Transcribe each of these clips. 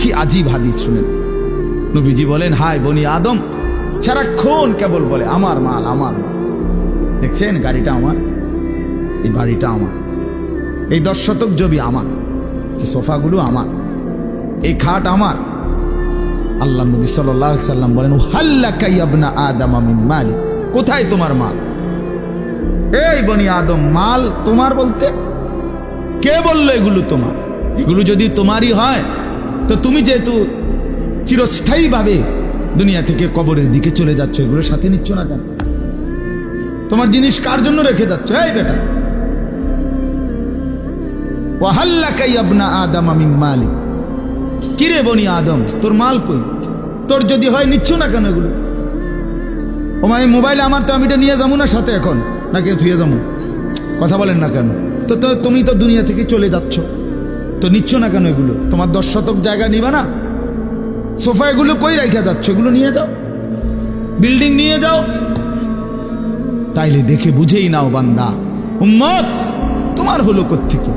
কি আজীব হাদিস শুনেন। নবীজি বলেন, হায় বনি আদম, সারাক্ষণ কেবল বলে আমার মাল আমার মাল। দেখছেন গাড়িটা আমার, এই বাড়িটা আমার, এই 10 শতক জমি আমার, এই সোফাগুলো আমার, এই খাট আমার। আল্লাহ নবী সাল্লাল্লাহু আলাইহি সাল্লাম বলেন, হাল্লাকা ইয়া ইবনা আদম মিন মালি, কোথায় তোমার মাল? এই বনি আদম, মাল তোমার বলতে কে বললো এগুলো তোমার? এগুলো যদি তোমারই হয় তো তুমি যেহেতু চিরস্থায়ীভাবে দুনিয়া থেকে কবরের দিকে চলে যাচ্ছ, এগুলোর সাথে নিচ্ছ না কেন? তোমার জিনিস কার জন্য রেখে যাচ্ছ? এই বেটা, ওয়াহাল্লাকা ইয়া ইবনা আদম মিন মালি, কিরে বনি আদম, তোর মাল কই? তোর যদি হয় নিচ্ছ না কেন এগুলো? ও মানে মোবাইল আমার, তো আমি এটা নিয়ে যাবো না সাথে এখন, নাকি থুয়ে যাবো? কথা বলেন না কেন? তো তুমি তো দুনিয়া থেকে চলে যাচ্ছ, তো নিচ্ছ না কেন এগুলো? তোমার 10 শতক জায়গা নিবা না? সোফা এগুলো কই রাখা যাচ্ছ? এগুলো নিয়ে যাও, বিল্ডিং নিয়ে যাও। তাইলে দেখে বুঝেই নাও বান্দা, উম্মত তোমার হলো কোত্থেকে?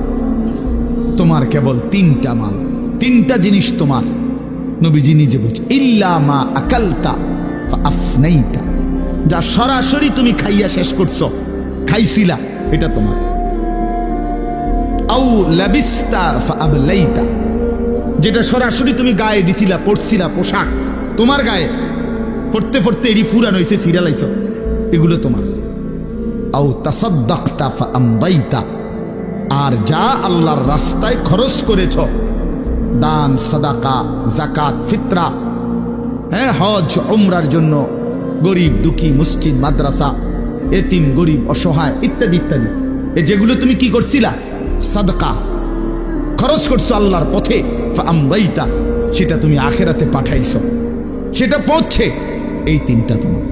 তোমার কেবল 3টা মাল, 3টা জিনিস তোমার। নবীজি নিজে বলছে, ইল্লা মা আকালতা ফাআফনাইতা, যা সরাসরি তুমি খাইয়া শেষ করছো, খাইছিলা, এটা তোমার। আও লাবিস্তা ফাআবলাইতা, যেটা সরাসরি তুমি গায়ে দিছিলা, পরছিলা, পোশাক তোমার গায়ে, পড়তে পড়তে এডি ফুরান হইছে, সিরিয়ালাইছো, এগুলো তোমার। আও তাসাদ্দাকতা ফাআমদাইতা, আর যা আল্লাহর রাস্তায় খরচ করেছ, দান, সাদাকা, যাকাত, ফিতরা, হ্যাঁ, হজ উমরার জন্য, গরিব দুঃখী, মসজিদ, মাদ্রাসা, এতিম, গরিব, অসহায় ইত্যাদি ইত্যাদি, যেগুলো তুমি কি করছিলা? সাদকা, খরচ করছো আল্লাহর পথে। ফাআমদাইতা, সেটা তুমি আখিরাতে পাঠাইছো, সেটা পৌঁছে। এই 3টা তোমার।